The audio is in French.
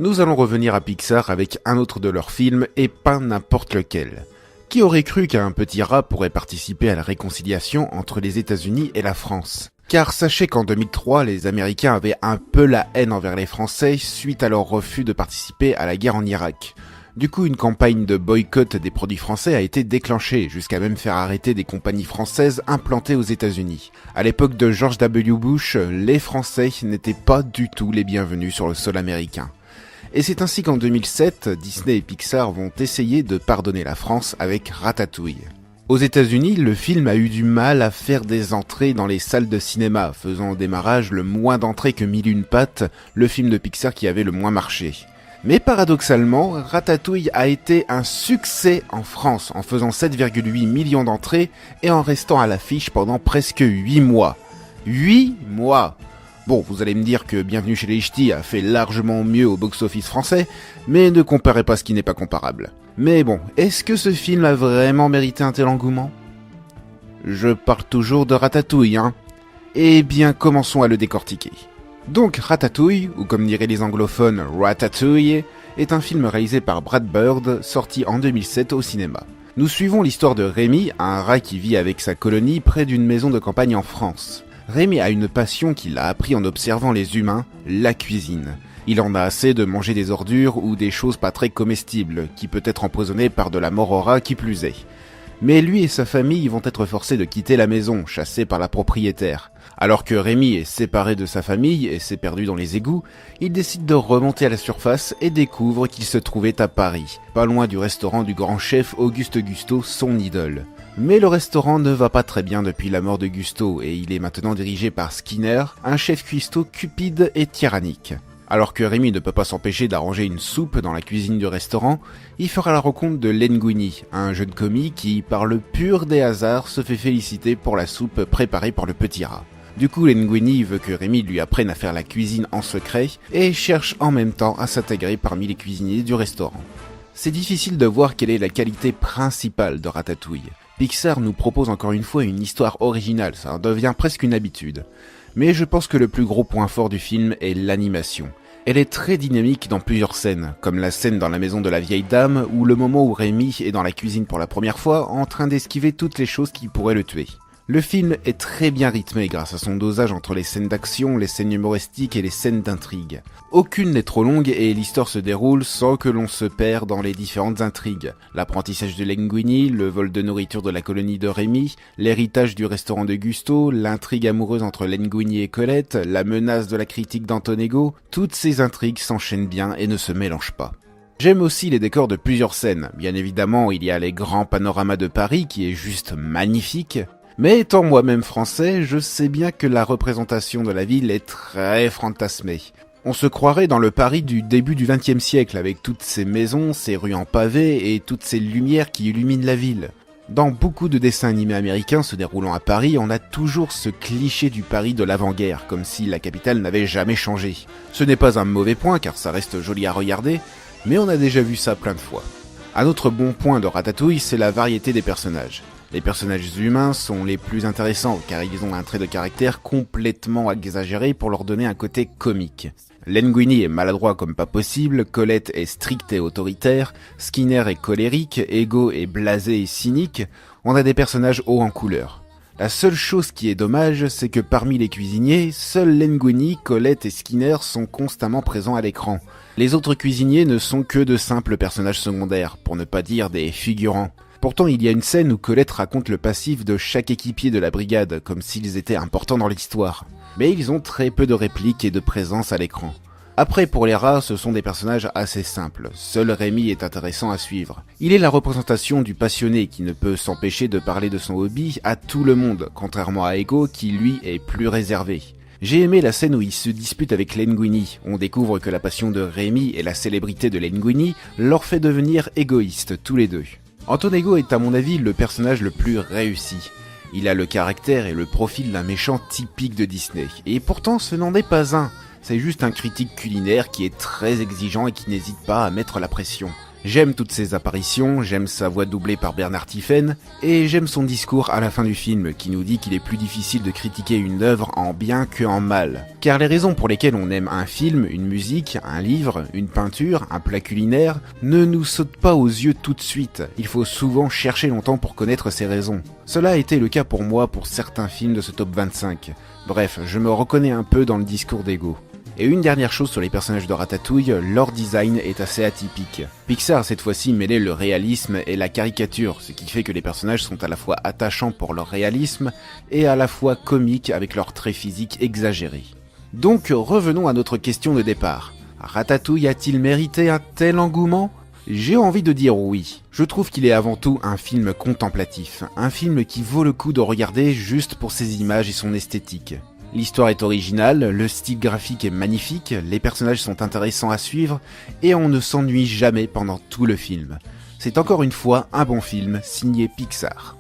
Nous allons revenir à Pixar avec un autre de leurs films et pas n'importe lequel. Qui aurait cru qu'un petit rat pourrait participer à la réconciliation entre les États-Unis et la France ? Car sachez qu'en 2003, les Américains avaient un peu la haine envers les Français suite à leur refus de participer à la guerre en Irak. Du coup, une campagne de boycott des produits français a été déclenchée, jusqu'à même faire arrêter des compagnies françaises implantées aux États-Unis. À l'époque de George W. Bush, les Français n'étaient pas du tout les bienvenus sur le sol américain. Et c'est ainsi qu'en 2007, Disney et Pixar vont essayer de pardonner la France avec Ratatouille. Aux États-Unis, le film a eu du mal à faire des entrées dans les salles de cinéma, faisant au démarrage le moins d'entrées que Mille et une pattes, le film de Pixar qui avait le moins marché. Mais paradoxalement, Ratatouille a été un succès en France, en faisant 7,8 millions d'entrées et en restant à l'affiche pendant presque 8 mois. 8 mois! Bon, vous allez me dire que Bienvenue chez les Ch'tis a fait largement mieux au box-office français, mais ne comparez pas ce qui n'est pas comparable. Mais bon, est-ce que ce film a vraiment mérité un tel engouement ? Je parle toujours de Ratatouille, hein ? Eh bien, commençons à le décortiquer. Donc, Ratatouille, ou comme diraient les anglophones, Ratatouille, est un film réalisé par Brad Bird, sorti en 2007 au cinéma. Nous suivons l'histoire de Rémi, un rat qui vit avec sa colonie près d'une maison de campagne en France. Rémi a une passion qu'il a appris en observant les humains, la cuisine. Il en a assez de manger des ordures ou des choses pas très comestibles, qui peut être empoisonnées par de la mort au rat qui plus est. Mais lui et sa famille vont être forcés de quitter la maison, chassés par la propriétaire. Alors que Rémi est séparé de sa famille et s'est perdu dans les égouts, il décide de remonter à la surface et découvre qu'il se trouvait à Paris, pas loin du restaurant du grand chef Auguste Gusteau, son idole. Mais le restaurant ne va pas très bien depuis la mort de Gusteau et il est maintenant dirigé par Skinner, un chef cuistot cupide et tyrannique. Alors que Rémi ne peut pas s'empêcher d'arranger une soupe dans la cuisine du restaurant, il fera la rencontre de Linguini, un jeune commis qui, par le pur des hasards, se fait féliciter pour la soupe préparée par le petit rat. Du coup, Linguini veut que Rémi lui apprenne à faire la cuisine en secret et cherche en même temps à s'intégrer parmi les cuisiniers du restaurant. C'est difficile de voir quelle est la qualité principale de Ratatouille. Pixar nous propose encore une fois une histoire originale, ça devient presque une habitude. Mais je pense que le plus gros point fort du film est l'animation. Elle est très dynamique dans plusieurs scènes, comme la scène dans la maison de la vieille dame ou le moment où Rémi est dans la cuisine pour la première fois en train d'esquiver toutes les choses qui pourraient le tuer. Le film est très bien rythmé grâce à son dosage entre les scènes d'action, les scènes humoristiques et les scènes d'intrigue. Aucune n'est trop longue et l'histoire se déroule sans que l'on se perd dans les différentes intrigues. L'apprentissage de Linguini, le vol de nourriture de la colonie de Rémi, l'héritage du restaurant de Gusteau, l'intrigue amoureuse entre Linguini et Colette, la menace de la critique d'Antonego, toutes ces intrigues s'enchaînent bien et ne se mélangent pas. J'aime aussi les décors de plusieurs scènes. Bien évidemment, il y a les grands panoramas de Paris qui est juste magnifique. Mais étant moi-même français, je sais bien que la représentation de la ville est très fantasmée. On se croirait dans le Paris du début du XXe siècle avec toutes ces maisons, ces rues en pavé et toutes ces lumières qui illuminent la ville. Dans beaucoup de dessins animés américains se déroulant à Paris, on a toujours ce cliché du Paris de l'avant-guerre, comme si la capitale n'avait jamais changé. Ce n'est pas un mauvais point car ça reste joli à regarder, mais on a déjà vu ça plein de fois. Un autre bon point de Ratatouille, c'est la variété des personnages. Les personnages humains sont les plus intéressants car ils ont un trait de caractère complètement exagéré pour leur donner un côté comique. Linguini est maladroit comme pas possible, Colette est stricte et autoritaire, Skinner est colérique, Ego est blasé et cynique, on a des personnages hauts en couleur. La seule chose qui est dommage, c'est que parmi les cuisiniers, seuls Linguini, Colette et Skinner sont constamment présents à l'écran. Les autres cuisiniers ne sont que de simples personnages secondaires, pour ne pas dire des figurants. Pourtant, il y a une scène où Colette raconte le passif de chaque équipier de la brigade, comme s'ils étaient importants dans l'histoire. Mais ils ont très peu de répliques et de présence à l'écran. Après, pour les rats, ce sont des personnages assez simples. Seul Rémi est intéressant à suivre. Il est la représentation du passionné qui ne peut s'empêcher de parler de son hobby à tout le monde, contrairement à Ego qui, lui, est plus réservé. J'ai aimé la scène où il se dispute avec Linguini. On découvre que la passion de Rémi et la célébrité de Linguini leur fait devenir égoïstes tous les deux. Antonego est à mon avis le personnage le plus réussi. Il a le caractère et le profil d'un méchant typique de Disney. Et pourtant ce n'en est pas un. C'est juste un critique culinaire qui est très exigeant et qui n'hésite pas à mettre la pression. J'aime toutes ses apparitions, j'aime sa voix doublée par Bernard Tiphaine, et j'aime son discours à la fin du film qui nous dit qu'il est plus difficile de critiquer une œuvre en bien que en mal. Car les raisons pour lesquelles on aime un film, une musique, un livre, une peinture, un plat culinaire, ne nous sautent pas aux yeux tout de suite. Il faut souvent chercher longtemps pour connaître ces raisons. Cela a été le cas pour moi pour certains films de ce top 25. Bref, je me reconnais un peu dans le discours d'ego. Et une dernière chose sur les personnages de Ratatouille, leur design est assez atypique. Pixar a cette fois-ci mêlé le réalisme et la caricature, ce qui fait que les personnages sont à la fois attachants pour leur réalisme et à la fois comiques avec leurs traits physiques exagérés. Donc revenons à notre question de départ. Ratatouille a-t-il mérité un tel engouement ? J'ai envie de dire oui. Je trouve qu'il est avant tout un film contemplatif, un film qui vaut le coup de regarder juste pour ses images et son esthétique. L'histoire est originale, le style graphique est magnifique, les personnages sont intéressants à suivre et on ne s'ennuie jamais pendant tout le film. C'est encore une fois un bon film signé Pixar.